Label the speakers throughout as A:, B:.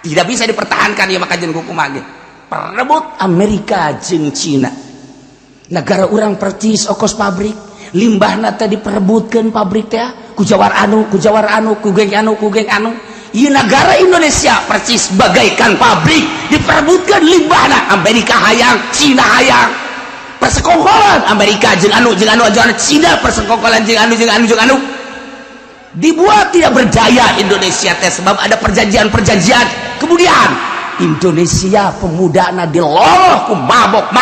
A: tidak bisa dipertahankan ya maka jeung kumaha ge perebut Amerika jeung Cina negara urang percis ongkos pabrik limbahna teh diperebutkeun pabrik teh ku jawar anu ku geng anu ieu negara Indonesia percis bagaikan pabrik diperebutkeun limbahna Amerika hayang Cina hayang persekongkolan Amerika jeung anu Cina persekongkolan jeung anu dibuat tidak berdaya Indonesia teh sebab ada perjanjian kemudian Indonesia pemudana diloloh ku mabok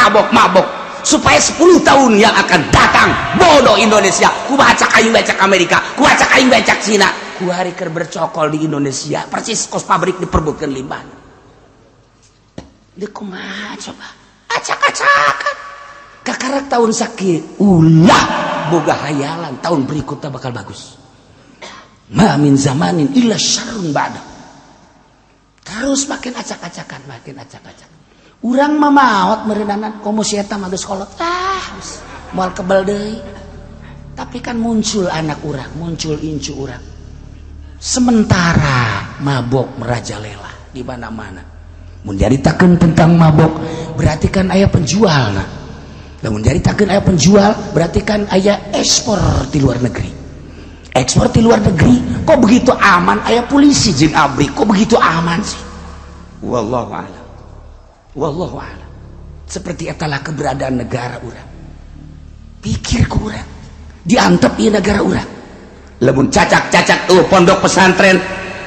A: supaya 10 tahun yang akan datang bodoh Indonesia ku baca aing becak Amerika ku baca aing becak Cina ku hari keur bercokol di Indonesia persis kos pabrik diperbutkeun limbahna deuk kumaha coba acak-acakan kakarek tahun sakieu ulah boga hayalan tahun berikutnya bakal bagus ma min zamanin illa syarrun ba'da terus makin acak-acakan urang mah maot meureunana komo si eta mah geus kolot moal kebal deui tapi kan muncul anak urang muncul incu urang sementara mabok merajalela di mana-mana mun jaritakeun tentang mabok berarti kan aya penjualna lamun jaritakeun aya penjual berarti kan aya ekspor di luar negeri ekspor di luar negeri kok begitu aman aya polisi jeung abri kok begitu aman sih wallahu a'lam seperti etalah keberadaan negara urang pikir ku urang diantep ieu negara urang lamun cacak-cacak tuh pondok pesantren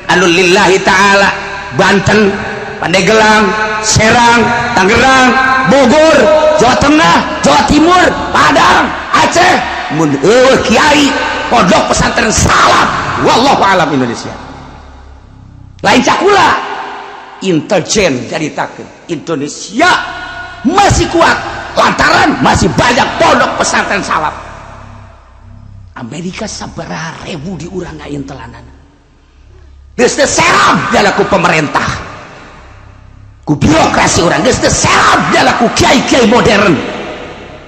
A: anu lillahi ta'ala Banten Pandeglang Serang Tangerang Bogor Jawa Tengah Jawa Timur Padang Aceh mun kiai pondok pesantren salah wallahu alam Indonesia lain cakula intelijen jaritakeun Indonesia masih kuat lantaran masih banyak pondok pesantren salaf Amerika sabaraha ribu di urang ayeun telanan geus teu serab dalaku pemerintah ku birokrasi urang geus teu serab dalaku kiai-kiai modern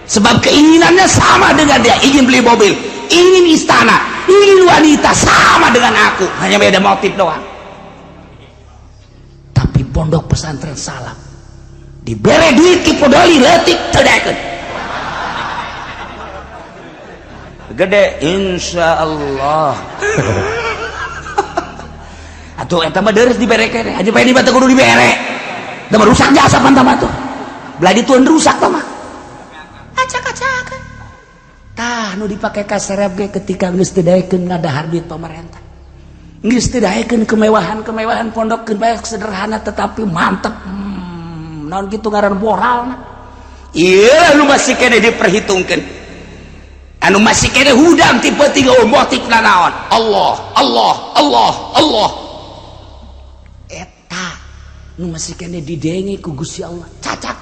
A: sebab keinginannya sama dengan dia ingin beli mobil ingin istana, ingin wanita sama dengan aku, hanya beda motif doang. Tapi pondok pesantren salam dibere duit ki podoli leutik teudakeun gede insyaallah atuh eta mah deres dibere keneh aja bae di batu kudu dibere da rusak jasa pantama tuh belah ditueun rusak tah mah acak-acakan tah nu dipake kaserep ge ketika geus teu daekeun ngadahar duit pemerintah geus teu daekeun kemewahan pondok bae sederhana tetapi mantep naon kitu ngaran moralna ieu nu masih kene diperhitungkeun anu masih kene hudang ti penting motifna naon Allah eta nu masih kene didenge ku Gusti Allah cacak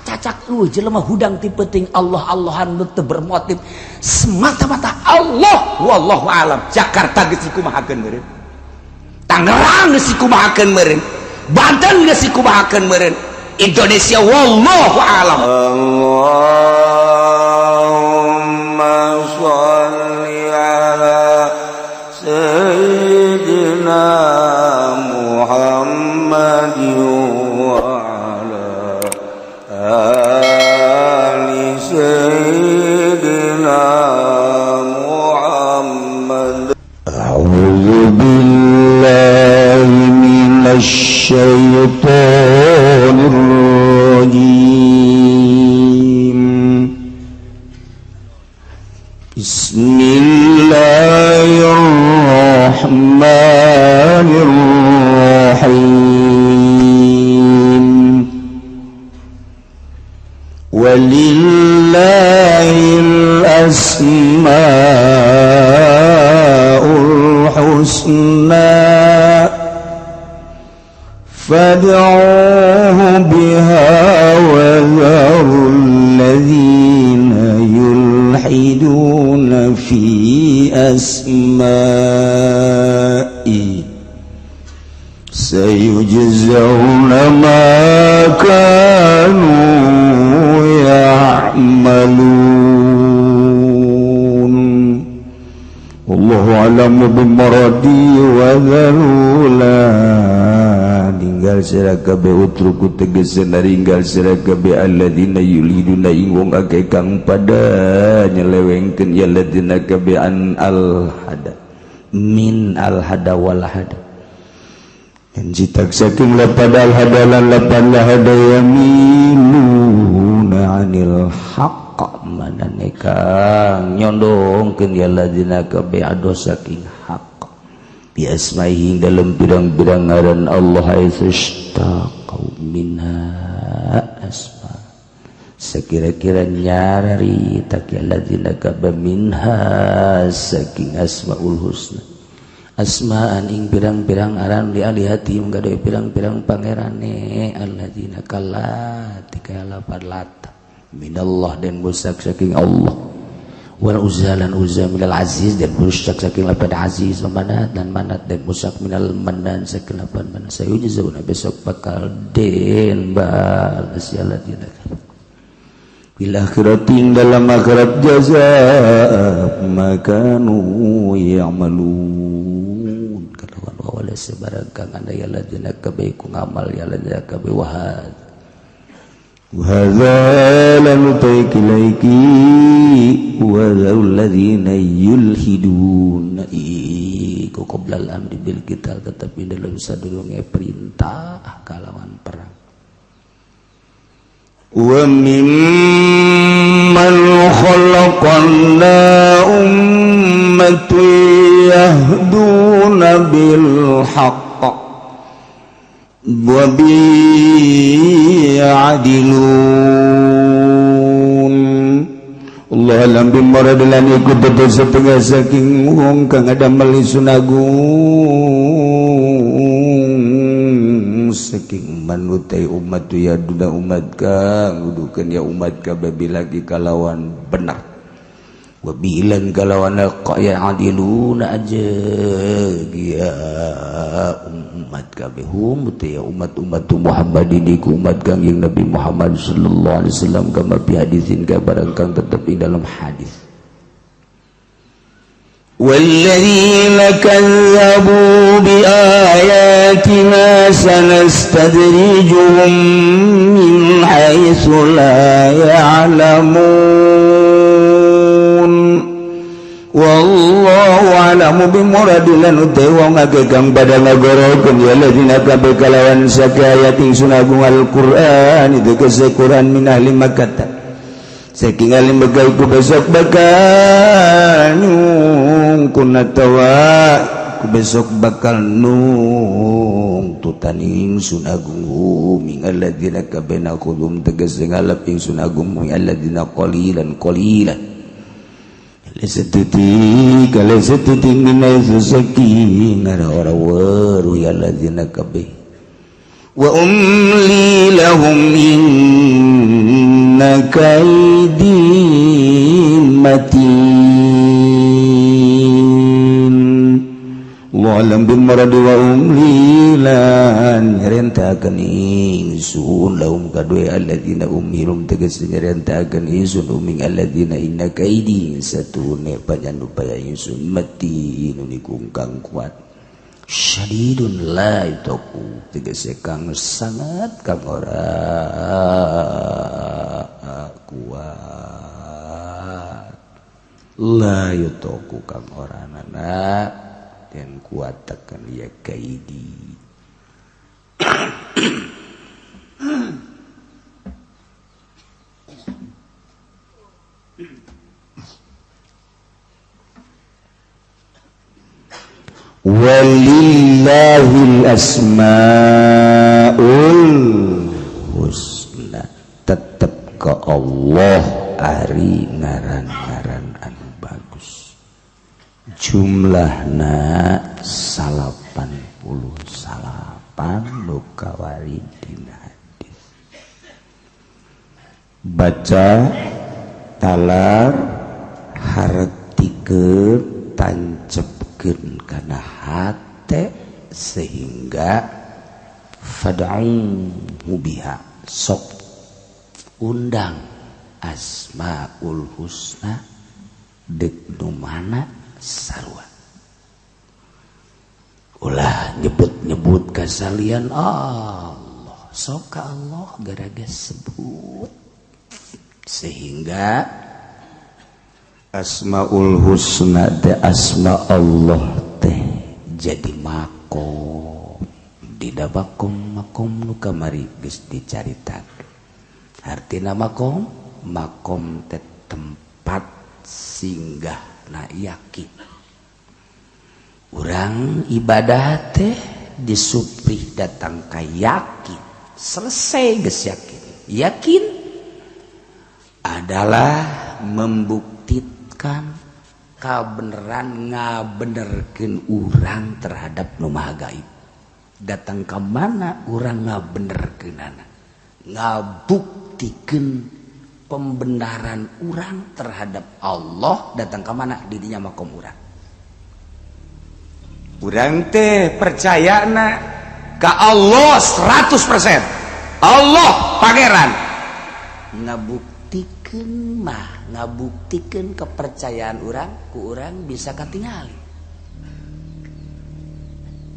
A: jelema hudang ti penting Allah-Allahan nu teu bermotif semata-mata Allah wallahu alam. Jakarta geus dikumahakeun meureun, Tangerang geus dikumahakeun meureun, Banten geus dikumahakeun meureun, Indonesia wallahu alam. Allahumma sholli ala sayyidina Muhammad wa ala ali sayyidina Muhammad. A'udzu billahi minasy syaitonir rajim. Bismillahirrahmanirrahim. Walillahil asmaul husna fad'uuhu biha wa dharul ladzina yulhiduna fi asma'i sayujzauna ma kanu ya'malun. Wallahu a'lamu bimaradi wa dharul
B: naringgal sira kabeh utruku tegese naringgal sira kabeh alladzina yuliduna ing wong akeh kang pada nyelewengkeun ya alladzina kabeh an al hada min al hada wal hada jitak saking lapadal hadalan lapan hada yamiluna anil haqq manane kang nyondongkeun ya alladzina kabeh ados saking haqq biasmaihi dalam birang-birang ngaran Allah aistaqau minha asma sekira-kira nyari tak ya alladzina kabeh minha saking asmaul husna asma'an ing pirang-pirang aran li alihatihim gadoy pirang-pirang pangerane alladzina kala tika lapad lata minallah dan musak saking Allah wal uzalan uzza minal aziz dan musak saking lapad aziz manat dan manat dan musak minal manan saking lapad manan sayujzauna besok bakal den balas ya alladzina bil akhiratin dalam akhirat jazaa makanu ya'malun wala sebarang kang anda ya ladina kabeh ku ngamal ya ladina kabeh wahad wahadza lan taikilaiki wa alladzina yulhidun iku qoblal amri bil qital tetapi dalam sadurunge perintah kalawan perang wa mimman khalaqna ummatun yahduna bil haqq wa bi'adilun Allah alam bimoradalan ikut betul setengah saking wong kang ada melisun agung saking manutai umat tu ya duda umat kang udukan ya umat ka babi lagi kalawan benar wabilan kalawan qaya adiluna aja ya umat kabeh teh ya umat Muhammad ini ku umat kang yang Nabi Muhammad sallallahu alaihi wasallam kama fi hadisin ka barang kang tetep di dalam hadis walladzina kazzabu bi ayatina sanastadrijuhum min haitsu la ya'lamun wallahu a'lamu bimuradilan utai wong ageng pada ngagorokeun ya ladina kabeh kalawan sakayat ingsun agung Al-Qur'an itu kesekuran min ahli Makkah saking alim begal ku besok bakal nung kunatawa ku besok bakal nung tutaning ingsun agung min alladzina kabeh nakhudum tegese ngalap ingsun agung min alladzina qalilan Kalesetuti minaizu saking ara-ara waru ya alladzina kabeh wa umli lahum inna kaidi matin walam bin maradu wa umli lan rentakeun ingsun lahum kadue alladzina umirum tegas rentakeun ingsun uming alladzina inna kaidi satune panjan upaya ingsun mati nunikung kang kuat syadidun la itaku tegese kang sangat kang ora kuat la itaku kang ora nana dan kuatakan ya kaidi walillahil asmaul husna tetep ke Allah ari ngaran-ngaran anu bagus jumlahna 88 nu kawarid dina hadis baca talar hartikeun tancepkeun kana hate sehingga fad'u biha sok undang asmaul husna dek nu mana sarua
A: ulah nyebut-nyebut kasalian Allah, sok ka Allah gara-gara sebut sehingga
B: Asmaul husna teh asma Allah teh jadi makom dina makom nu kamari geus dicaritakeun. Artina makom teh tempat singgahna yakin. Urang ibadah teh disuprih datang ka yakin. Selesai geus yakin. Yakin adalah membuktikan kabeneran ngabenerkeun urang terhadap nu maha gaib. Datang ke mana urang ngabenerkeunana, ngabuktikeun pembenaran urang terhadap Allah. Datang ke mana di dinya makom urang. Urang teh percayana ka Allah 100%. Allah pangeran. Ngabuktikeun kepercayaan urang ku urang bisa katingali.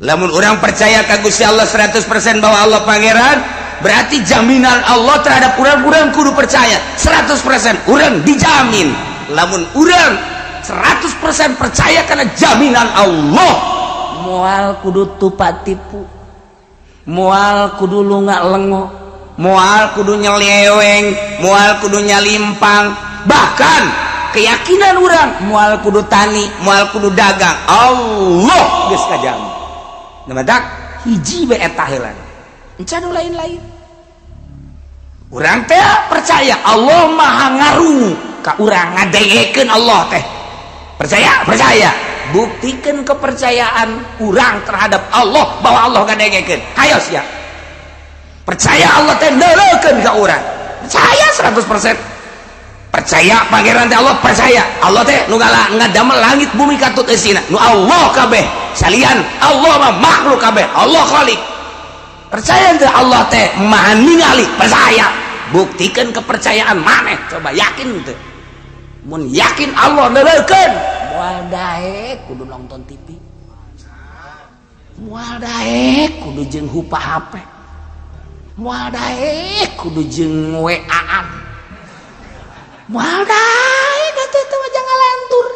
B: Lamun urang percaya ka Gusti Allah 100% bahwa Allah pangeran, berarti jaminan Allah terhadap urang kudu percaya 100%. Urang dijamin. Lamun urang 100% percaya karena jaminan Allah, moal kudu tupat tipu, moal kudu lunga lengo, moal kudu nyeleweng, moal kudu nyalimpang, bahkan keyakinan urang moal kudu tani, moal kudu dagang, Allah geus kajamin. Namadak hiji we eta heula. Encan lain-lain. Urang teh percaya Allah Maha ngarungu ka urang ngadengekeun Allah teh. Percaya. Buktikan kepercayaan urang terhadap Allah bahwa Allah ngadengekeun. Hayo sia. Percaya Allah teh neulekeun ka urang. Percaya 100%. Percaya pangeran teh Allah, percaya Allah teh nu ngadamel langit bumi katut eusina. Nu Allah kabeh. Salian Allah mah makhluk kabeh. Allah Khalik. Percaya teh Allah teh maha ningali, percaya. Buktikan kepercayaan maneh, coba yakin teu. Mun yakin Allah neulekeun, moal daek kudu nonton TV. Moal daek kudu jeung hupa HP. Moal daek kudu jeung WA-an. Moal daek eta mah jangan ngalantur.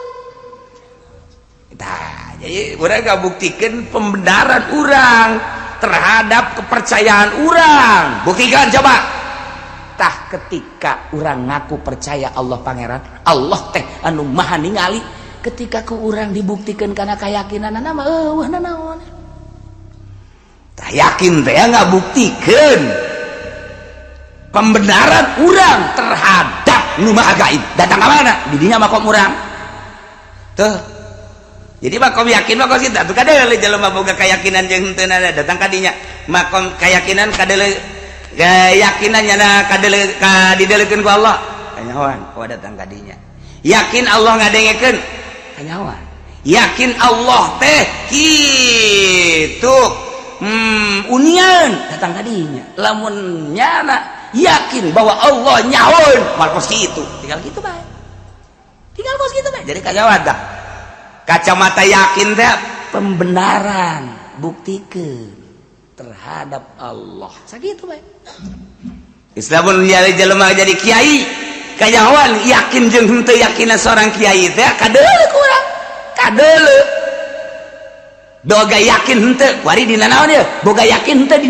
B: Tah, jadi urang ngabuktikan pembenaran urang terhadap kepercayaan urang. Buktikan coba. Tah ketika urang ngaku percaya Allah pangeran, Allah teh anu maha ningali, ketika ku urang dibuktikan karena keyakinanna mah eueuh naon. Tah yakin teh ngabuktikan pembenaran urang terhadap nu maha gaib. Datang ka mana? Di dinya makom urang. Tuh. Jadi makom yakin makom kita tuh kadeule jelema boga keyakinan jeung henteu na datang ka dinya. Makom keyakinan kadeule keyakinannya na kadeule ka dideulekeun ku Allah. Kanyawan ku datang ka dinya. Yakin Allah ngadengekeun. Kanyawan. Yakin Allah teh kitu. Unian datang ka dinya. Lamun nyana yakin bahwa Allah nyahoun mal kos kitu, tinggal kitu bae. Tinggal kos kitu bae. Jadi kanyawan dah. Kacamata yakin teh pembenaran buktikeun terhadap Allah. Sakitu bae. Islamun nyari jelema jadi kiai, kanyawan yakin jeung henteu yakinna seorang kiai teh kadeule ku urang. Kadeule. Boga yakin henteu, kuari dina naon ieu? Boga yakin henteu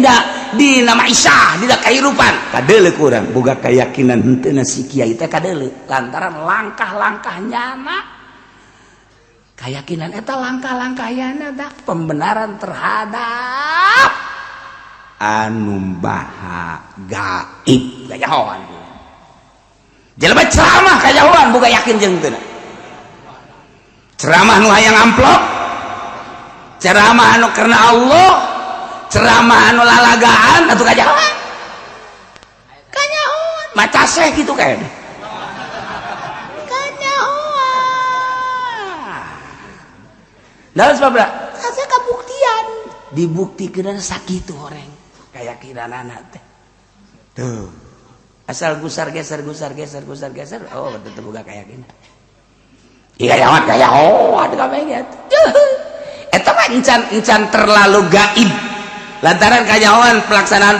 B: dina maisah, dina kahirupan. Kadeule ku urang, boga keyakinan henteu na si kiai teh kadeule lantaran langkah-langkah nyana. Keyakinan eta langkah-langkahna dah pembenaran terhadap anu maha gaib. Kayahoan. Jelema ceramah kayahoan boga yakin jeung teu. Ceramah nu hayang amplop, ceramah anu karena Allah, ceramah anu lalagaan atuh kayahoan. Kayahoan maca seh kitu kae. Nah sebabna saya kabuktian dibuktikan sakitu orang keyakinan anak teh tuh asal gusar geser oh tetep boga keyakinan iya yawan kaya oh ada kabeh gitu eta mah
A: encan terlalu gaib lantaran kanyawan pelaksanaan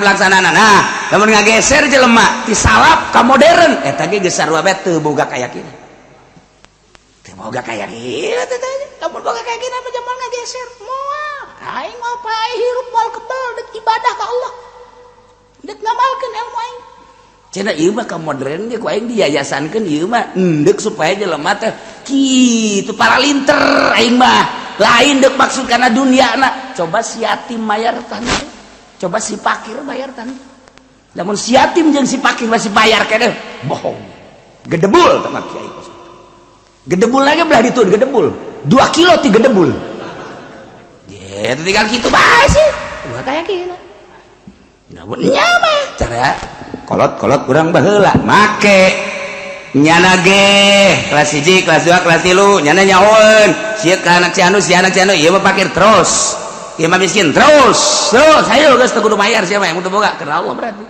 A: nah namun ngageser jelema ti salap ka modern eta ge geus sarua bae teu boga kayakinan teu boga kayakinan lamun boga kayakinan mah jamal ngageser moal aing mah pae hirup moal kebal dek ibadah ka Allah dek ngamalkeun ilmu aing cenah ieu mah ka modern ge ku aing diyayasankeun ieu mah endek supaya jelema teh kitu para linter aing mah lain dek maksud karena dunia nak coba si yatim bayar tanah coba si fakir bayar tanah namun si yatim jeung si fakir masih bayar kene bohong gedebul sama kiai kos gedebul lagi belah ditu gedebul 2 kilo ti gedebul ya tinggal kitu bae sih gua kayak gini namun nyama cara kolot kurang baheula make nyana ge kelas 1 kelas 2 kelas 3 nyana nyahoeun sieun ka anak si anu ieu mah fakir terus ieu mah miskin terus hayu geus teu kudu mayar sia mah yang teu boga karena Allah berarti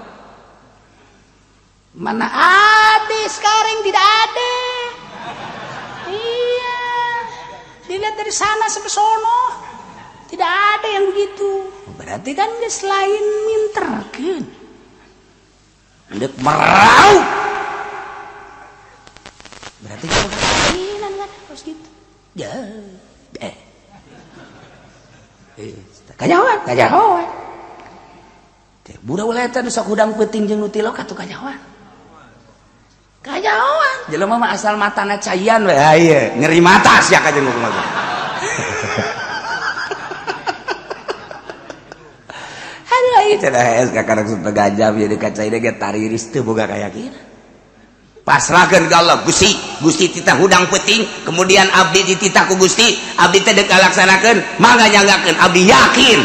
A: mana ada sekarang tidak ada iya dilihat dari sana sampai sono tidak ada yang begitu berarti kan geus lain minterkeun ndek merau berarti kalau keinginan kan harus gitu ya kanyawan budak uleta nu sok hudang peuting jeung nu tilok atuh kanyawan jelema mah asal matana cayan we ieu ngeri mata sia ka jeung kumaha aduh ieu cenah es ka karek sup gajah ieu di kaca ieu ge tariris teu boga kayakinan pasrahkeun ka Allah Gusti titah hudang peuting kemudian abdi dititah ku Gusti abdi teh deuk kalaksanakeun mangga nyanggakeun abdi yakin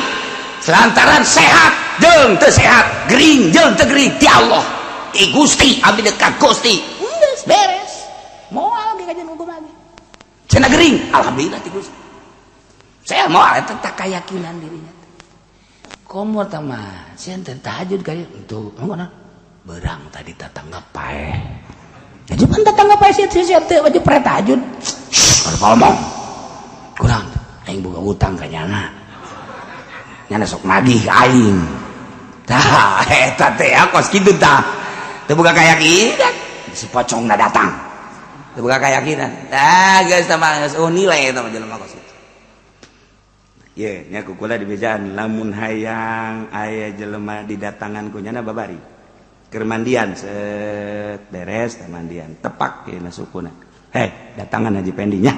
A: selantaran sehat jeung teu sehat gering jeung teu gering ti Allah ti Gusti abdi deuk ka Gusti geus beres moal ge kajian hukum lagi cenah gering alhamdulillah ti Gusti saya moal eta tak kayakinan dirinya komo tah mah sieun teh tahajud kaya itu ngono berang tadi tatangga pae jadi pan tetangga pae siap teh wajib pre tahajud kalau ngomong kurang aing boga utang ka nyana sok nagih ka aing tah eta teh kos kitu tah teu boga kayakinan si pocongna datang teu boga kayakinan tah geus tah mah geus nilai eta mah jelema kos kitu ye nya kukula di bejaan lamun hayang aya jelema didatangan ku nyana babari keur mandian set beres teh mandian tepak ieu sukuna datangan Haji Pendinya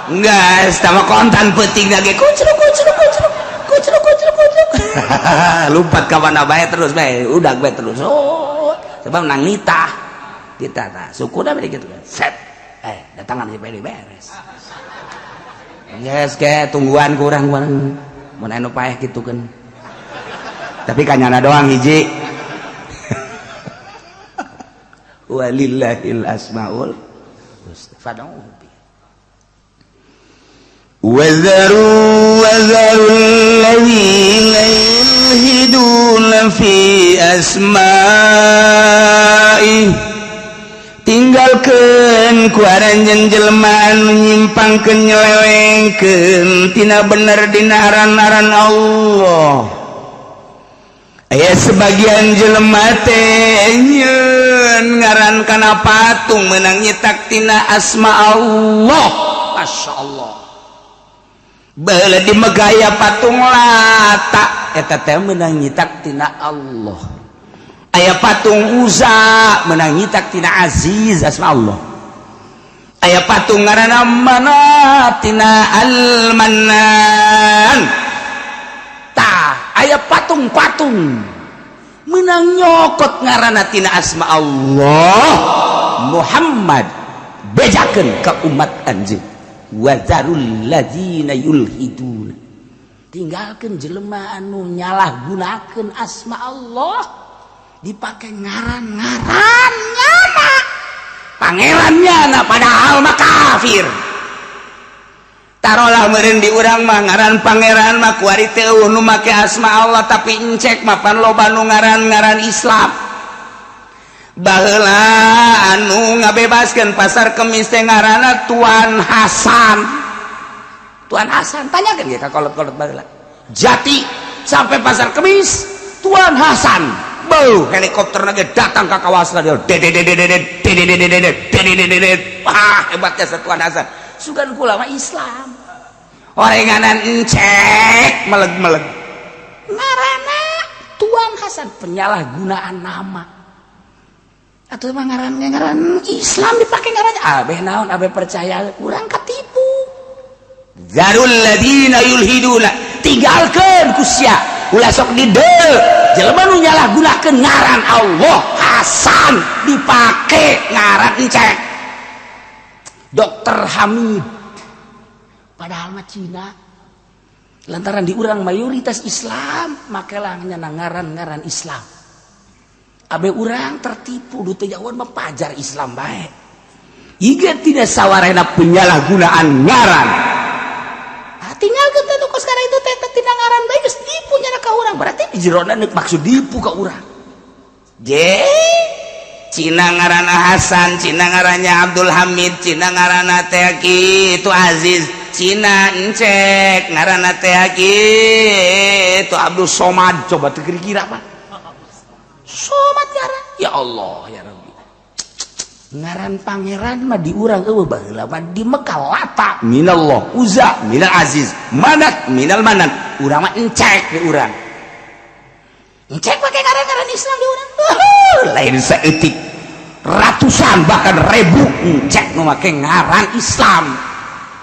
A: enggak sama kontan peuting lagi kucruk lompat ka mana bae terus bae udag bae terus sebab nang nitah tah sukuna bari kitu set datangan Haji Pendi beres geus ke tungguan kurang mun anu paeh kitukeun tapi kanyana doang hiji walillahil asmaul husna fad'uhu bi wazarul ladzina yulhiduna fi asma'i tinggalkeun ku aranjeun jelema anu nyimpangkeun nyelewengkeun tina bener dina aran-aran Allah aya sebagian jelema teh nyeun ngaran kana patung meunang nyitak tina asma Allah masyaallah baheula di megaya patung Lata eta teh meunang nyitak tina Allah aya patung Uzza meunang nyitak tina Aziz asma Allah aya patung ngaranna Manat tina Al-Mannan aya patung-patung menang nyokot ngaranna tina asma Allah Muhammad bejakeun ka umat anjeun wazarul ladzina yulhidun tinggalkeun jelema anu nyalahgunakeun asma Allah dipake ngaran-ngaran nyana pangerannya padahal mah kafir tarolah meureun di urang mah ngaran pangeran mah kuari teu nu make asma Allah tapi encek mah pan loba nu ngaran-ngaran Islam baheula anu ngabebaskeun pasar kemis teh ngaranna Tuan Hasan Tuan Hasan tanyakan ya ka kolot-kolot baheula. Jati sampai pasar Kemis, Tuan Hasan bau helikopter lagi datang ke kawasan dia. Wah, hebatnya Tuan Hasan. Sugan kula mah Islam. Orenganan encek meleg-meleg. Ngaranna Tuan Hasan, penyalahgunaan nama. Atau emang ngaran Islam dipakai ngarannya abeh naon, abeh percaya kurang ketipu. Zarul ladina yulhiduna, tinggalkeun ku sia ulah sok dideu jelema nu nyalahgunakeun ngaran Allah Hasan dipake ngaran encek. Dokter Hamid padahal mah Cina, lantaran di urang mayoritas Islam makalah nyana ngaran-ngaran Islam. Abe urang tertipu du teu jawan mah pajar Islam bae. Iga tidak sawarena penyalahgunaan ngaran. Tinggal kita tuh kos sekarang itu teh tina ngaran bae geus dipu nyana ka urang. Berarti di jerona neuk maksud dipu ka urang. Cina ngaranna Hasan, Cina ngarannya Abdul Hamid, Cina ngaranna teh kitu Aziz, Cina encek ngaranna teh kitu Abdul Somad. Coba teu kira-kira apa? Somad ngaran. Ya Allah ya Rabbi. Ngaran pangeran mah di urang eueuh baheula mah di Mekah Lata minallah, Uzza minal Aziz, Manat minal Manan. Urang mah encek di urang. Encek pakai ngaran-ngaran Islam di urang. Lain saeutik. Ratusan bahkan ribu encek nu make ngaran Islam.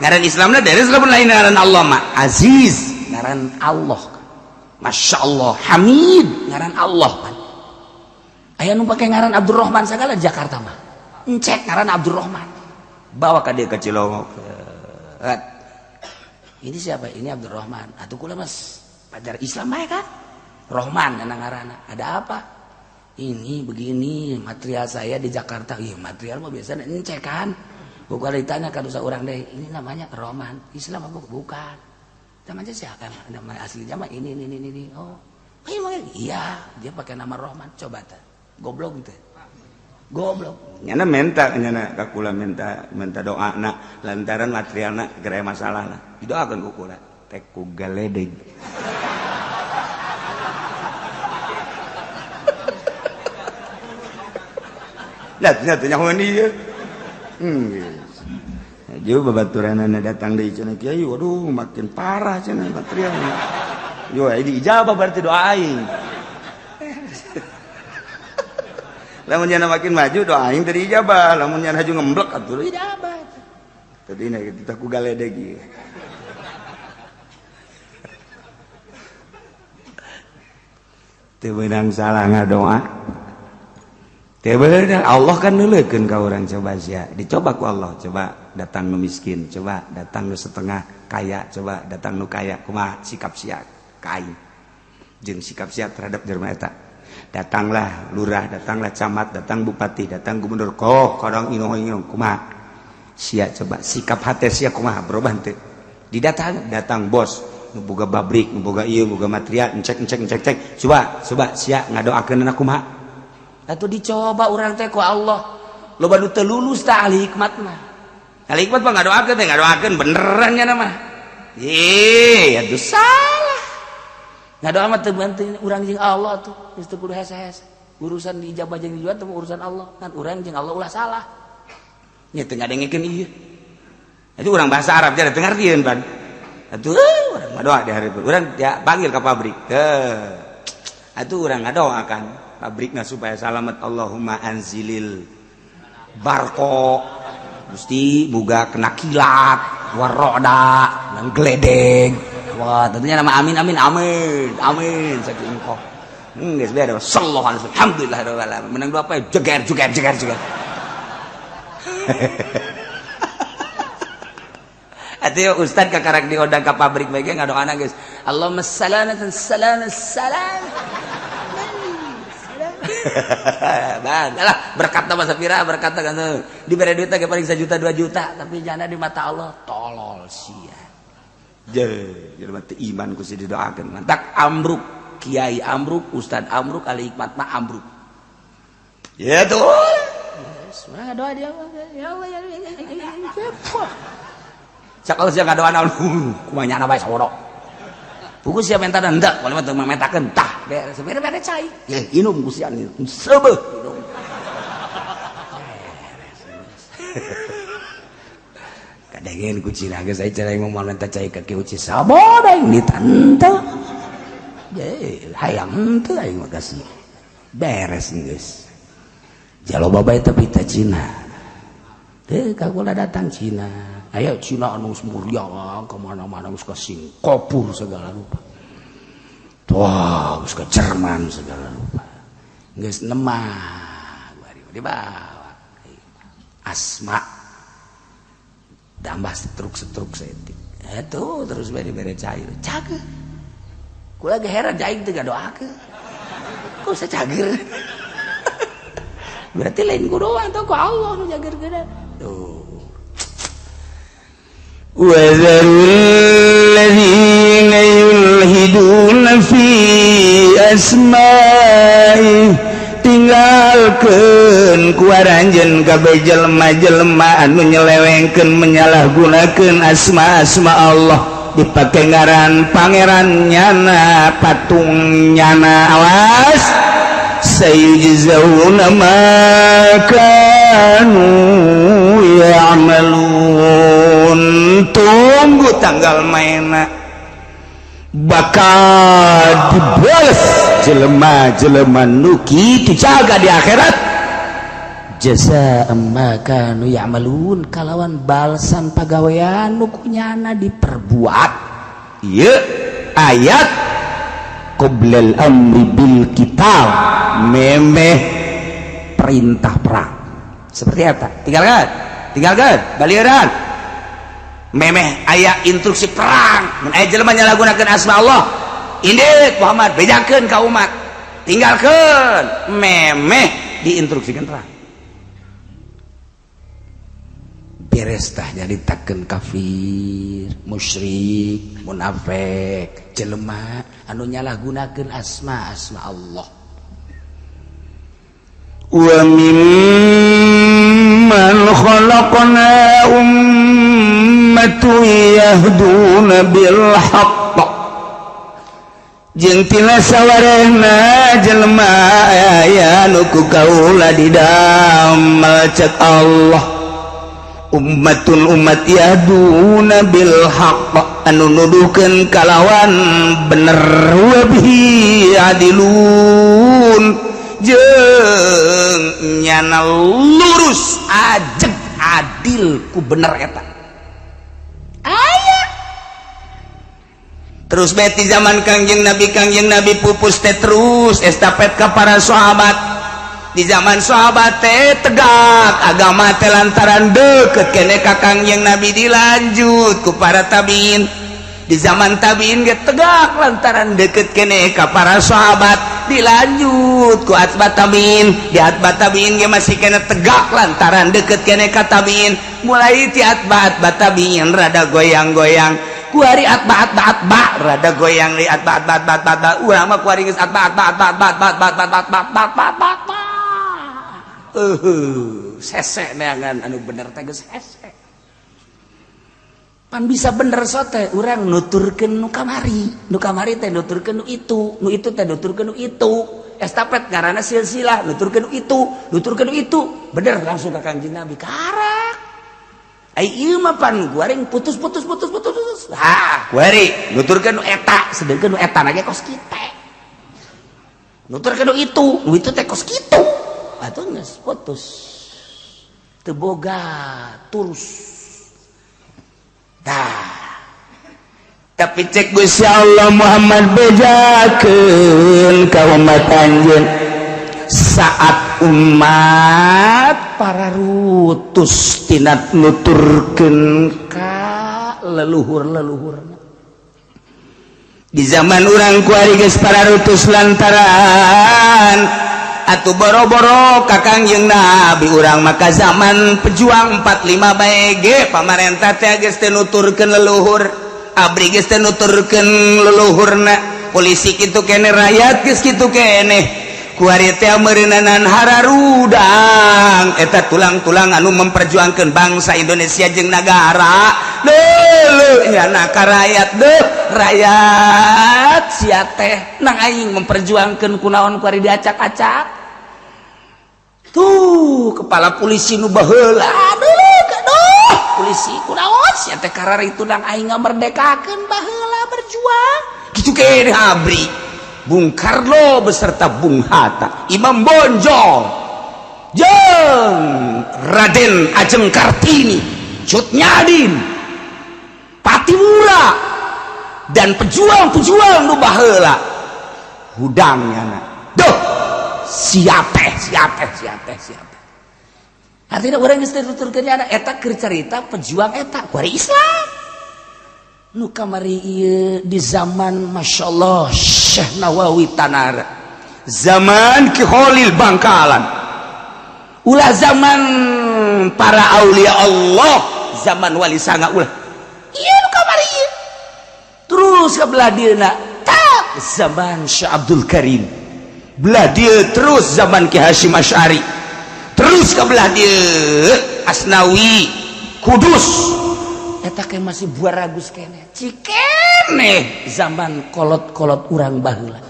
A: Ngaran Islamna dari lamun lain ngaran Allah mah Aziz, ngaran Allah. Masya Allah. Hamid, ngaran Allah kan. Aya nu pake ngaran Abdurrahman sagala di Jakarta mah. Encek ngaran Abdurrahman. Bawa ka dia ke Cilongok. Ini siapa? Ini Abdurrahman. Atuh kula mas pajar Islam bae kan. Rahman kana ngaranna. Ada apa? Ini begini material saya di Jakarta. Iya material mah biasanya encek kan. Bukan ditanya kan usah orang deh. Ini namanya Rahman. Islam apa? Bukan. Namanya siapa? Nama aslinya mah ini. Oh, iya dia pakai nama Rahman. Coba ta. Goblok gitu. Goblok. Nyana ka kula minta doa na lantaran materialna gara masalah lah. Didoakeun ku kula. Teh ku galedeg. Lihat nyahuan dia. Jauh babaturanana datang dari cenah kiai, waduh makin parah cenah materialnya. Yo ini ijabah berarti doain. Lamun cenah makin maju doain tadi ijabah, lamun cenah haju ngemblek atuh ijabah. Tadi na kita ku galedeg ieu. Teu beunang salah ngadoa. Allah kan nuleukeun ka urang coba sia. Dicoba ku Allah, coba datang nu miskin, coba datang nu setengah kaya, coba datang nu kaya, kumaha sikap sia ka aing. Jeung sikap sia terhadap jelema eta. Datanglah lurah, datanglah camat, datang bupati, datang gubernur, kadang inong kumaha. Sia coba sikap hate sia kumaha berubah teu. Datang bos, nu boga pabrik, nu boga ieu, boga material, encek. Coba sia ngadoakeun anak kumaha. Atau dicoba orang teh ku Allah. Loba nu teu lulus tah ahli hikmat mah. Ahli hikmat mah ngadoakeun beneran nya mah. Atuh salah. Ngadoa mah teu bantu urang jeung Allah tuh. Geus teu kudu hese-hese. Urusan dijabah jeung dijual teh urusan Allah. Kan urang jeung Allah ulah salah. Nya teu ngadengkeun ieu. Itu urang bahasa Arab teh teu ngartieun pan. Atuh urang ngadoa di hari urang ya panggil ka pabrik. Atuh urang ngadoakan pabrikna supaya selamat. Allahumma anzilil barko mesti buga kena kilat waroda dan geledeg. Wah tentunya nama amin saking engkau geus beres ada sallallahu alaihi wasallam alhamdulillah menang dua apa jeger atuh ustad kakarak diodang ka pabrik bae ngadoana geus Allahumma salamatan salam Baiklah berkat nama sapira berkat kan diberi duit ge paling 1 juta 2 juta tapi jana di mata Allah tolol sia. Jadi mati iman ku si didoakeun mantak ambruk kiai ambruk ustad ambruk ahli hikmat mah ambruk. Ya tuh. Semoga doa dia ya Allah ya. sakal sia ngadoan kumaha nyana bae saworo buku sia menta hendak kalau mah teu memetakeun tah beres beres cai ye inum ku sia seubeuh inum kadengen ku cina geus aya cara ngomong menta cai ka kieu ci sabodeng ditante ye hayang teu aing mah kasih beres geus jaloba bae tapi ta Cina teh kagola datang Cina aya Cina anu mulia kemana-mana geus ka Singapura segala rupa wah geus ka Jerman segala rupa geus nemah bari dibawa Asma tambah setruk setik atuh terus bere cair cager kula ge heran aing teh ngadoakeun kok sacager berarti lain ku doang tuh ku Allah nu jager-jager tuh wa dzarul ladzina yulhiduna fi asma'i tinggalkeun ku aranjeun kabeh jelema-jelema anu nyelewengkeun menyalahgunakeun asma-asma Allah dipake ngaran pangeran nyana patung nyana awas sayujzauna ma kanu ya'malun tunggu tanggal mainna bakal dibalas jelema-jelema nu kitu jaga di akhirat jazaa'an ma kanu ya'malun kalawan balasan pagawean nu kunyana diperbuat ieu ayat qoblal amri bil qital memeh perintah perang seperti apa tinggalkan balieuran memeh aya instruksi perang mun aya jelema nyalahgunakeun asma Allah indit Muhammad bedakeun ka umat tinggalkeun memeh diinstruksikan perang beres tah nyaritakeun kafir musyrik munafik jelema anu nyalahgunakeun asma Allah wa mimman khalaqna ummatun yahduna bil haqq jeung tina sawarehna jelema aya nu ku kaula didamel cek Allah ummatun umat yahduna bil haqq anu nuduhkeun kalawan bener wa bihi adilun jeung nyana lurus ajeg adil ku bener eta aya terus beti zaman kangjeng Nabi pupus teh terus estafet ka para sahabat di zaman sahabat teh tegak agama teh lantaran deukeut keneh ka kangjeng Nabi dilanjut ku para tabiin di zaman tabiin ge tegak lantaran deukeut keneh ka para sahabat dilanjut ku atba tabiin di atba tabiin ge masih kena tegak lantaran deukeut keneh ka tabiin mulai ti atba tabiin rada goyang-goyang ku hari atba rada goyang di atba urang mah ku hari geus atba sesek neangan anu bener teh geus hese pan bisa bener sote urang nuturkeun nu kamari teh nuturkeun nu itu teh nuturkeun nu itu estafet ngaranna silsilah nuturkeun nu itu bener langsung ka Kangjeng Nabi karak ai ieu mah pan guaring putus ha guari nuturkeun nu eta sedengkeun nu eta na ge kos kitu nuturkeun nu itu teh kos kitu atuh geus putus teu boga turus tapi cek Gusti Allah Muhammad bejakeun ka umat anjeun saat umat para rutus tina nuturkeun ka leluhur-leluhurna di zaman urang kuari geus para rutus lantaran atuh boro-boro ka Kangjeng Nabi urang maka zaman pejuang 45 bae ge pamarentah teh geus teu nuturkeun leluhur abri geus teu nuturkeun leluhurna polisi kitu keneh rakyat geus kitu keneh kuari teh meureunaan hararudang eta tulang-tulang anu memperjuangkan bangsa Indonesia jeung nagara leuleuk nya ka rakyat rakyat sia teh nang aing memperjuangkan kunaon kuari diacak-acak tuh kepala polisi nu baheula aduh polisi kunaon sia teh karari itu nang aing ngamerdekakeun baheula berjuang kitu kene abri Bung Karno beserta Bung Hatta, Imam Bonjol, jeung Raden Ajeng Kartini, Cut Nyadin, Patimura, dan pejuang-pejuang nu baheula hudangnya na. Duh, siapa? Artinya orang geus tuturkeun nya eta keur carita pejuang eta kuari Islam. Nu kamari ieu di zaman masyaallah Syekh Nawawi Tanara, zaman Ki Khalil Bangkalan, ulah zaman para aulia Allah, zaman wali sanga ulah ieu nu kamari ieu. Terus ka belah dieuna tak zaman Syekh Abdul Karim, belah dieu terus zaman Ki Hasyim Asy'ari, terus ka belah dieu Asnawi Kudus. Eta ke masih buaragus kene cikene zaman kolot-kolot urang baheula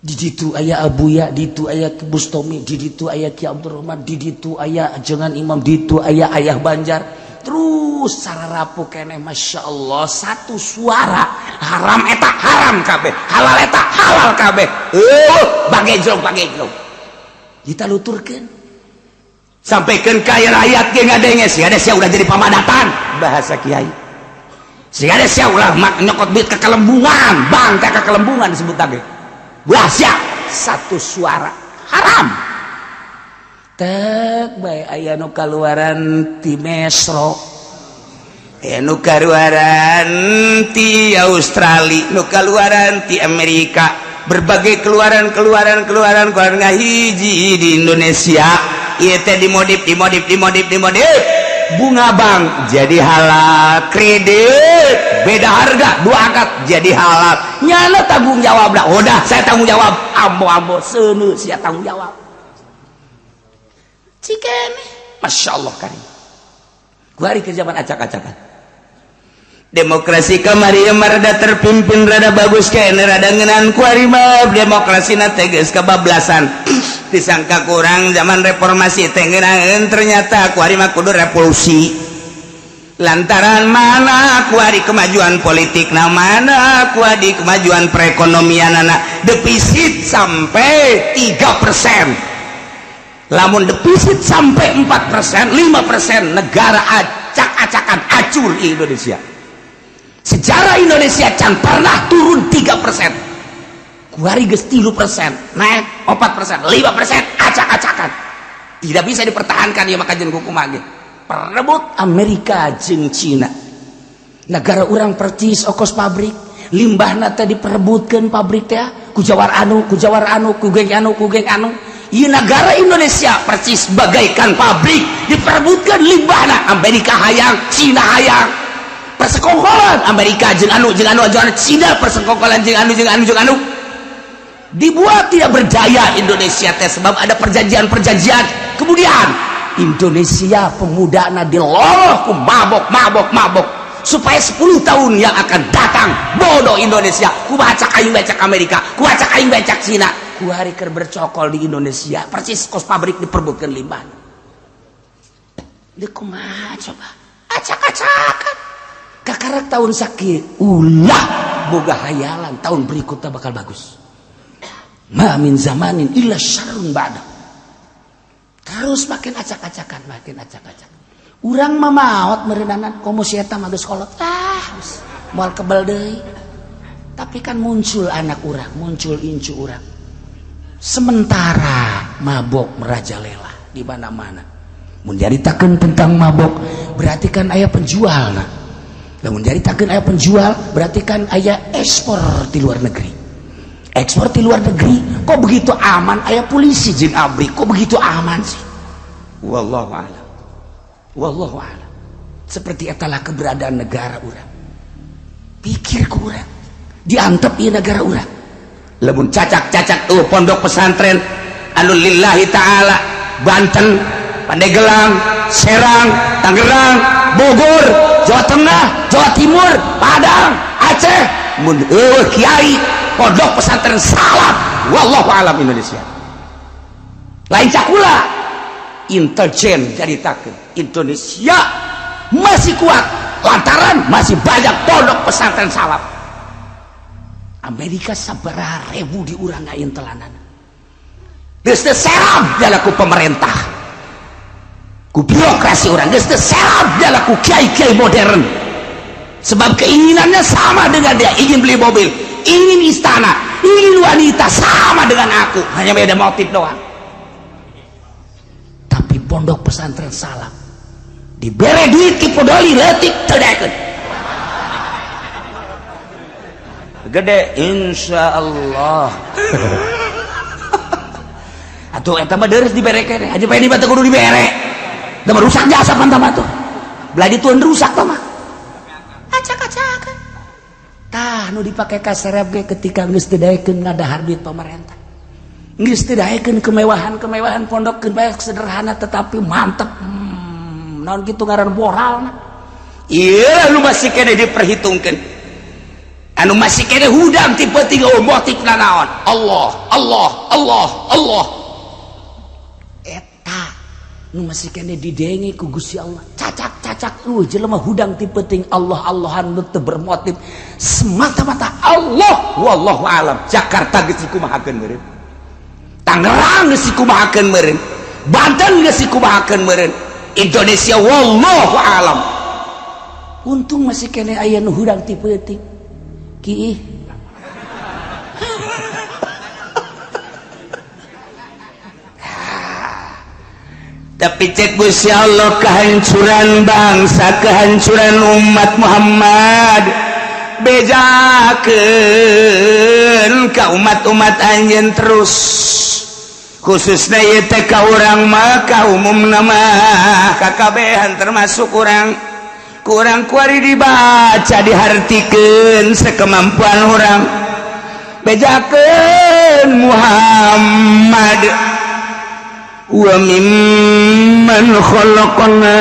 A: di ditu aya Abuya, di ditu aya Ki Bustomi, di ditu aya Ki Abdurrahman, di ditu aya ajengan Imam, di ditu aya Ayah Banjar, terus sararapu kene Masya Allah satu suara haram eta haram kabeh, halal eta halal kabeh. Bagejlog ditaluturkeun sampaikan kaya rakyat ge ngadenge si ada sia udah jadi pamadatan bahasa kiai si ada sia ulah nyokot duit ke kelembungan bang teh ke kelembungan disebut tadi ulah sia satu suara haram tek bae aya nu kaluaran ti Mesro nu kaluaran ti Australia nu kaluaran ti Amerika berbagai keluaran ngahiji di Indonesia. Iya teh dimodif bunga bank jadi halal, kredit beda harga dua angkat jadi halal, nyana tanggung jawab lah. Udah saya tanggung jawab, ambo seuneu sia tanggung jawab cikene Masya Allah karim kuari ke zaman acak-acakan demokrasi kamari rada terpimpin rada bagus kene rada ngeunaan kuari mah demokrasina teh geus kabablasan disangka kurang zaman reformasi teh ngeunaan ternyata kuari mah kudu revolusi lantaran mana kuari kemajuan politik na mana kuari kemajuan perekonomian anak defisit sampai 3%. Lamun defisit sampai 4%, 5% negara acak-acakan acur Indonesia. Sejarah Indonesia can pernah turun 3%. Kuari geus 3%, naik 4%, 5%, acak-acakan. Tidak bisa dipertahankan ya maka jeung kumaha ge. Perebut Amerika jeung Cina. Negara urang percis ongkos pabrik, limbahna teh diperebutkeun pabrik teh ku jawar anu, ku geng anu. Ieu negara Indonesia percis bagaikan pabrik diperebutkeun limbahna. Amerika hayang, Cina hayang. Persekongkolan Amerika jeung anu Cina persekongkolan jeung anu dibuat tidak berjaya Indonesia teh sebab ada perjanjian kemudian Indonesia pemudana diloloh ku mabok supaya 10 tahun yang akan datang bodoh Indonesia ku baca aing becak Amerika ku baca aing becak Cina ku hari keur bercokol di Indonesia persis kos pabrik diperbutkeun limbah deuk kumaha coba acak-acakan kakarek tahun sakit ulah boga hayalan tahun berikutnya bakal bagus. Ma min zamanin illa syarrun ba'da. Terus makin acak-acakan. Urang mah maot meureunana komo si eta mah geus kolot. Moal kebal deui. Tapi kan muncul anak urang, muncul incu urang. Sementara mabok merajalela di mana-mana. Mun nyaritakeun tentang mabok berarti kan aya penjualna. Lamun nyaritakeun aya penjual berarti kan aya ekspor di luar negeri. Ekspor di luar negeri kok begitu aman, aya polisi jeung abri kok begitu aman sih. Wallahu a'lam. Seperti etalah keberadaan negara urang. Pikir ku urang diantep ieu negara urang Lamun cacak-cacak tuh pondok pesantren anu lillahi ta'ala Banten, Pandeglang, Serang, Tangerang, Bogor, Jawa Tengah, Jawa Timur, Padang, Aceh, mun kiai pondok pesantren salaf wallahu alam Indonesia. Lain cakula intelijen caritakeun Indonesia masih kuat lantaran masih banyak pondok pesantren salaf. Amerika sabaraha ribu di urang ayeun telanan. Geus teu serab jala ku pemerintah, ku birokrasi urang, geus teu serab jala ku kiai-kiai modern. Sebab keinginannya sama dengan dia, ingin beli mobil, ingin istana, ingin wanita, sama dengan aku, hanya beda motif doang. Tapi pondok pesantren salaf dibere duit ki podoli leutik teu daekeun. Gede insyaallah. Atuh eta mah deres dibere keneh, aja pengen dibatu kudu dibere. Da rusak jasa pantah mah tuh. Beladi tuan rusak tah mah. Acak-acakan. Tah nu dipake ka serep ge ketika geus teu daekeun ngadahar duit pemerintah. Geus teu daekeun kemewahan-kemewahan pondokkeun bae sederhana tetapi mantep. Naon kitu ngaran moralna. Ieu nu masih keneh diperhitungkeun. Anu masih kena hudang tipe-tipe motif naon Allah Allah Allah Allah eta nu masih kena didenge ku Gusti Allah cacak-cacak jelema hudang tipe-ting Allah Allahan nu teu bermotif semata-mata Allah wallahu alam. Jakarta geus dikumahakeun meureun, Tangerang geus dikumahakeun meureun, Banten geus dikumahakeun meureun, Indonesia wallahu alam. Untung masih kena aya nu hudang tipe-ting Ki tapi cek Gusti Allah kehancuran bangsa, kehancuran umat Muhammad bejakeun ka umat-umat anjeun terus khususna ieu teh ka urang mah ka umumna mah kakabehan termasuk urang kurang kuari dibaca dihartikeun sekemampuan orang bejakeun Muhammad wa mimman khalaqna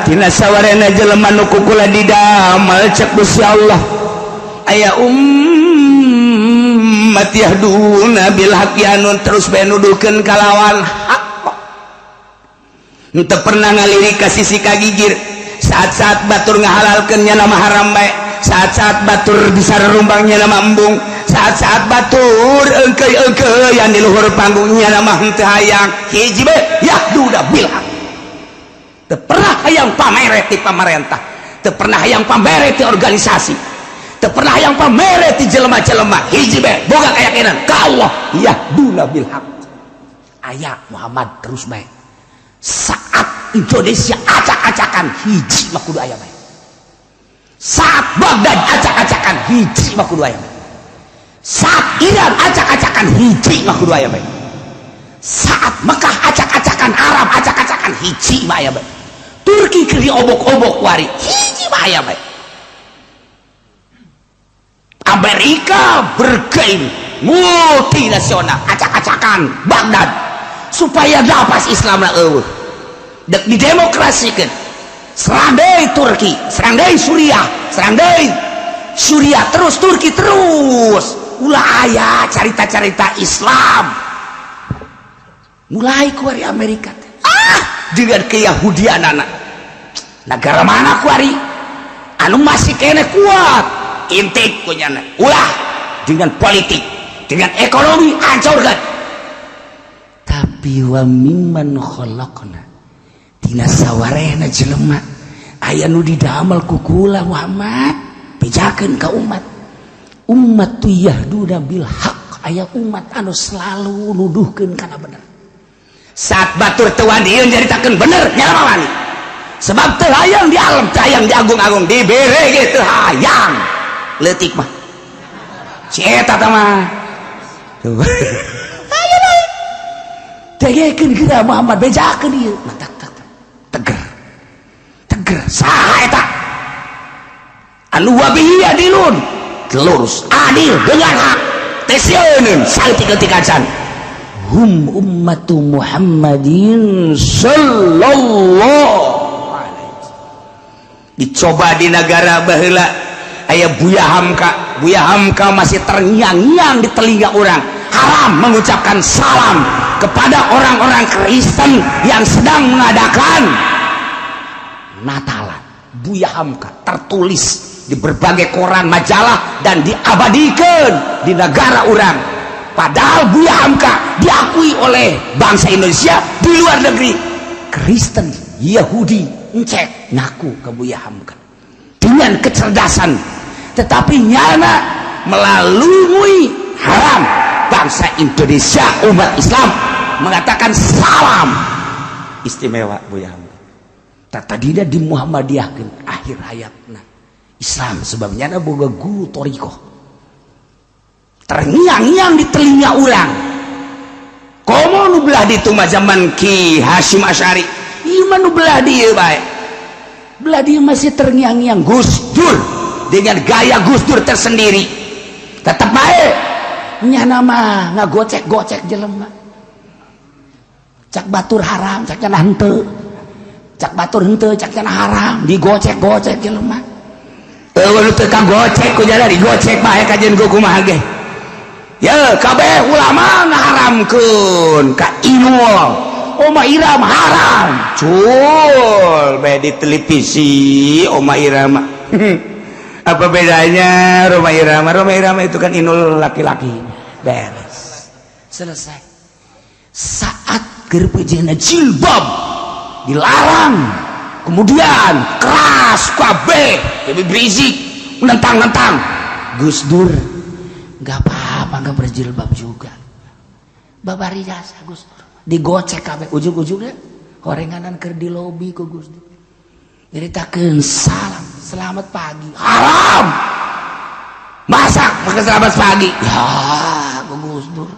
A: tina sawarena jelema nu kukula didamel cek Gusti Allah aya ummat yahduna bil haqqi anu terus bae nuduhkeun kalawan hak henteu pernah ngalirik ka sisi kagigir. Saat-saat batur ngahalalkeun nya nama haram bae, saat-saat batur bisa rumbangnya nama embung, saat-saat batur engkeuy-engkeuyan di luhur panggungnya nama henteu hayang hiji bae yahduda bil haq. Teu pernah hayang pamere ti pamarentah, teu pernah hayang pamere ti organisasi, teu pernah hayang pamere ti jelema-jelema, hiji bae boga kayakinan ka Allah yahduda bil haq. Aya Muhammad terus bae saat Indonesia acak-acakan hiji mah kudu aya bae. Saat Baghdad acak-acakan hiji mah kudu aya bae. Saat Iran acak-acakan hiji mah kudu aya bae. Saat Mekah acak-acakan Arab acak-acakan hiji mah aya bae. Turki keur diobok-obok wari hiji mah aya bae. Amerika bergain multinasional acak-acakan Baghdad supaya dapat Islamna eueuh dek didemokrasikeun. Serang deui Turki, serang deui Suriah, serang deui Suriah terus Turki terus ulah aya carita-carita Islam mulai ku ari Amerika dengan keyahudianana. Negara mana ku ari anu masih kene kuat intik kunyana ulah dengan politik dengan ekonomi hancurkeun. Tapi wa mimman khalaqna tina sawarehna jelema aya nu didamel ku kula Muhammad bejakeun ka umat tu yahduna bil haq. Aya umat anu selalu nuduhkeun kana bener. Saat batur teu wani nyaritakeun bener nyala wani. Sebab teu hayang di alam, teu hayang di agung-agung, dibere ge teu hayang. Leutik mah. Si eta tah mah. Ayo naik. Tegekeun geura Muhammad bejakeun ieu. Teger saha eta anu wabihi adilun lurus adil dengan hak tesieun saeutik-eutik acan hum ummatu Muhammadin sallallahu alaihi wasallam. Dicoba di negara baheula aya Buya Hamka masih terngiang-ngiang di telinga orang, haram mengucapkan salam kepada orang-orang Kristen yang sedang mengadakan Natalan. Buya Hamka tertulis di berbagai koran, majalah, dan diabadikan di negara orang. Padahal Buya Hamka diakui oleh bangsa Indonesia di luar negeri. Kristen, Yahudi, encek ngaku ke Buya Hamka dengan kecerdasan, tetapi nyana melalui haram bangsa Indonesia, umat Islam mengatakan salam istimewa Buya Hamka. Tadina di Muhammadiyahkeun akhir hayatna Islam sebabnya ada boga guru torikoh terngiang-ngiang di telinga urang. Komo nu belah ditu mah zaman Ki Hasyim Asy'ari iman nu belah dieu bae belah dieu masih terngiang-ngiang Gus Dur dengan gaya Gus Dur tersendiri tetap bae nyana mah ngagocek-gocek jelema cak batur haram cak cenah henteu cak batur henteu cak cenah haram digocek-gocek jelema eueuh teu kagocek ku jana digocek bae kajen ku kumaha ge ya kabeh ulama ngaharamkeun ka Inul Oma Iram haram cul bae di televisi Oma Irama apa bedanya Roma Irama itu kan Inul laki-laki beres selesai. Saat gerpejena jilbab dilarang kemudian keras kabeh lebih berisik nentang Gus Dur gak apa-apa gak berjilbab juga babari jasa Gus Dur digocek kabeh ujung-ujungnya horenganan keur di lobi ku Gus Dur nyeritakeun salam selamat pagi haram masak pakai selamat pagi ya ku Gus Dur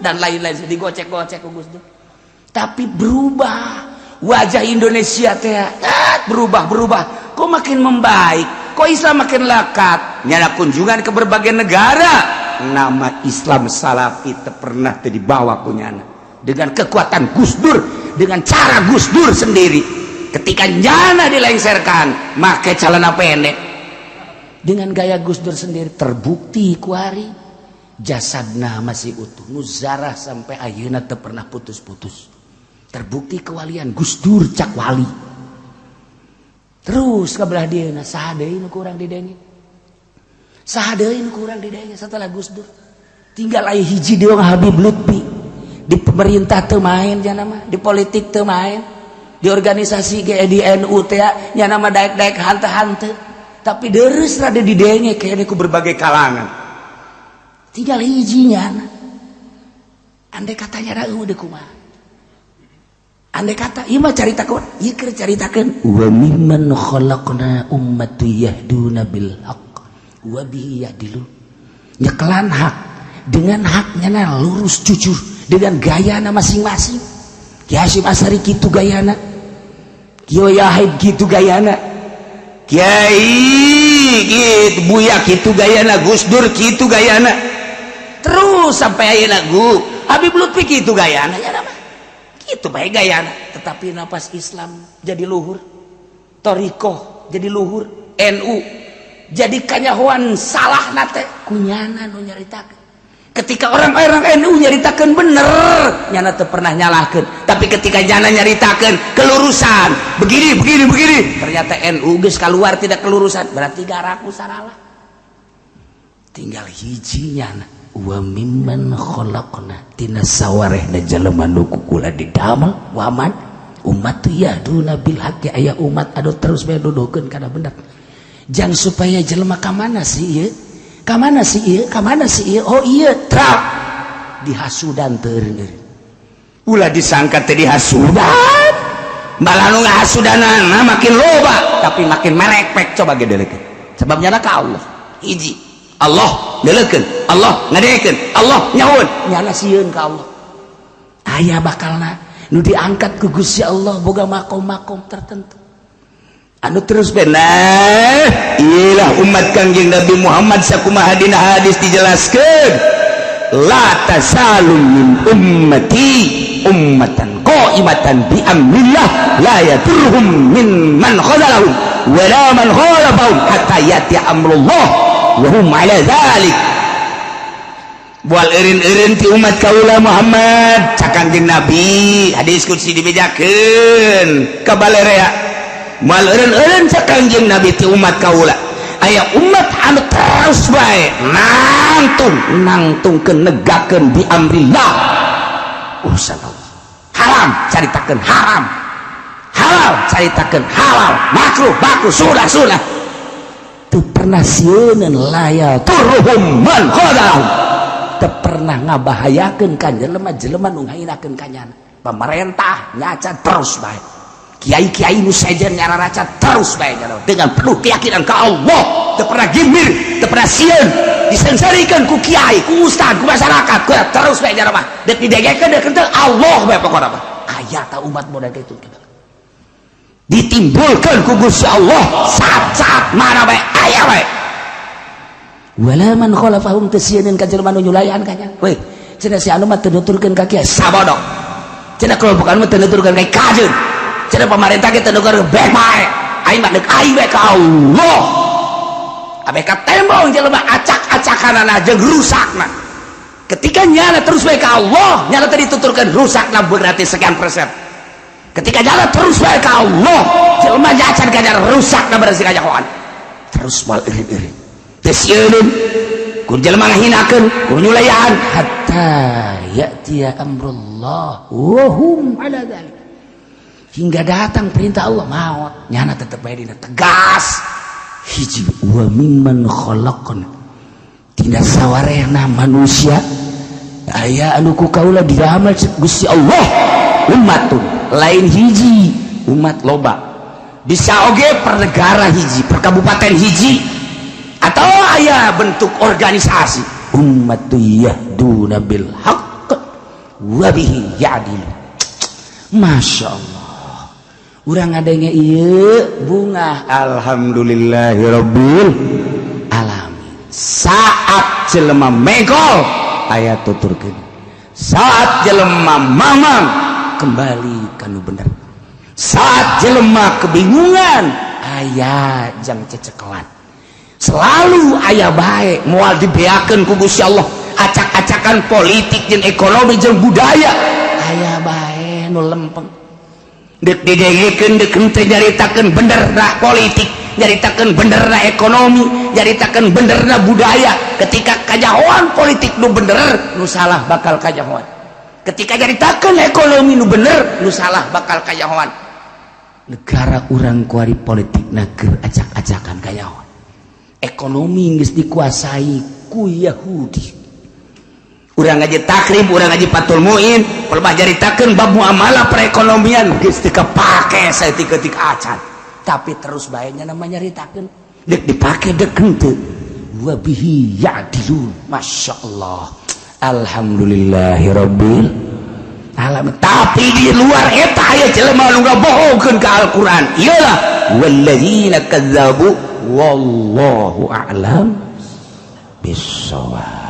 A: dan lain-lain digocek-gocek ku Gus Dur. Tapi berubah wajah Indonesia teh berubah kok makin membaik, kok Islam makin lekat nyana kunjungan ke berbagai negara nama Islam Salafi teu pernah teu dibawa ku nyana dengan kekuatan Gus Dur, dengan cara Gus Dur sendiri. Ketika nyana dilengserkan make celana pendek dengan gaya Gus Dur sendiri terbukti kuari jasadna masih utuh muzarah sampai ayeuna teu pernah putus-putus. Terbukti kewalian Gus Dur cak wali. Terus kabelah dieuna saha deui nu kurang didenge? Saha deui nu kurang didenge setelah Gus Dur? Tinggal aya hiji deui Habib Lutfi. Di pemerintah teu main nya mah, di politik teu main, di organisasi ge di NU teh nya mah daek-daek hante-hante. Tapi deres rada didenge kene ku berbagai kalangan. Tinggal hiji nya. Andai katanya reueuh deui kumaha? Andai kata ieu mah caritakeun, ieu keur caritakeun wa mimman khalaqna ummatu yahduna bil haqq wa bihi yadilun. Nyekelan hak dengan haknya lurus jujur dengan gayana masing-masing. Ki Hasyim Asy'ari kitu gayana, Kiai Yahid kitu gayana, Kiai gitu Buya kitu gayana, Gus Dur kitu gayana. Terus sampai ayeuna Habib Lutfi kitu gayana ya nama. Itu baik gayana, tetapi napas Islam jadi luhur, torikoh jadi luhur, NU jadi kanyahoan salah nate kunyana nu nyaritakeun. Ketika orang-orang NU nyaritakeun bener, nyana teu pernah nyalahkeun. Tapi ketika nyana nyaritakeun kelurusan, begini, ternyata NU geus keluar tidak kelurusan, berarti garaku saralah. Tinggal hiji nyana. Wa mimman khalaqna tina sawarehna jelema nu kukula didamel waman umat yahduna bil haqqi aya umat anu terus bae nuduhkeun kana bener. Jang supaya jelema ka mana sih ieu? Ka mana sih ieu? Oh ieu tra dihasudan teu reureuh. Ulah disangka teh dihasudan. Malah nu ngahasudanana makin loba tapi makin merepek coba ge deulekeun. Sebabnya ka Allah hiji. Allah deulekeun, Allah ngadekeun, Allah nyaun, nyana sieun ka Allah. Aya bakalna nu diangkat ku Gusti Allah boga makom-makom tertentu. Anu terus benar, iyalah umat Kangjeng Nabi Muhammad sakumaha dina hadis dijelaskeun. la tasalun min ummati ummatan qaimatan bi amrillah la yaturhum min man khadalahum wa la man khalafahum hatta yati amrullah wa hum ala dzalik. Bual eureun-eureun ti umat kaula Muhammad cakangjeng Nabi hadis qudsi dibejakeun ka balerea. Moal eureun-eureun cakangjeng Nabi ti umat kaula aya umat anu terus bae nangtungkeun negakeun bi amrillah urusan Allah. Haram caritakeun haram, halal caritakeun halal, makruh sunah teu pernah sieun laya turhum man khadalahum, teu pernah ngabahayakeun ka jelema nu ngahinakeun kanyana. Pemerintah nyaca terus bae, kiai-kiai nu sejen nyararaca terus bae dengan penuh keyakinan ka Allah, teu pernah gimir, teu pernah sieun disensarikeun ku kiai, ku ustad, ku masyarakat, ku terus bae nya mah dek didegekeun dek teu Allah bae pokona mah. Aya ta umat model kitu ditimbulkeun ku Gusti Allah saat mana bae aya bae. Wala man khalafahum teu sieun ka jelema nu nyulayan kanya. We cenah si anu mah teu nuturkeun ka kiai sabodok, cenah kelompok anu teu nuturkeun ka kajeun, cenah pemerintah ge teu nuturkeun bae bae aing mah deuk aing bae ka Allah. Abe ka tembong jelema acak-acakanana jeung rusakna. Ketika nyala terus bae ka Allah, nyala tadi dituturkeun rusakna berarti sekian persen. Ketika nyala terus bae ka Allah, jelema nyacan ka rusakna berarti kajahoan. Terus mal eureun-eureun. Teu sieun kun jelema ngahinakeun, kun nyulayan hatta ya'tiya amrullah wa hum ala dzalik. Hingga datang perintah Allah maot, nyana tetep bae dina tegas. Hiji wa mimman khalaqna, tina sawarehna manusia aya anu ku kaula diramal Gusti Allah ummatun lain hiji umat loba, bisa oge per negara hiji, per kabupaten hiji, atau aya bentuk organisasi ummatu yahduna bil haqq wa bihi ya'dilu. Masya Allah, urang ngadenge ieu bunga alhamdulillahirabbil alamin. Saat jelema megol aya tuturkeun, saat jelema mamang kembali kanu bener, saat jelema kebingungan aya jang cecekelan, selalu aya bae moal dibeakeun ku Gusti Allah. Acak-acakan politik jeung ekonomi jeung budaya aya bae nu lempeng, dek didengekeun dek henteu nyaritakeun benerna politik, nyaritakeun benerna ekonomi, nyaritakeun benerna budaya. Ketika kajahoan politik nu bener, nu salah bakal kajahoan. Ketika nyaritakeun ekonomi nu bener, nu salah bakal kajahoan. Negara urang kuari politik keur acak-acakan kajahoan. Ekonomi geus dikuasai ku Yahudi. Urang ngaji takrib, urang ngaji patul muin, pelbah nyaritakeun bab muamalah perekonomian geus teu kapake saeutik-eutik acan. Tapi terus bae nya nama nyaritakeun dek dipake dek henteu wa bihi ya'dilun. Masyaallah, alhamdulillahirabbil alamin. Tapi di luar eta aya jelema nu ngabohongkeun ka Al-Qur'an, ialah walladzina kadzabu wallahu a'lam bissawab.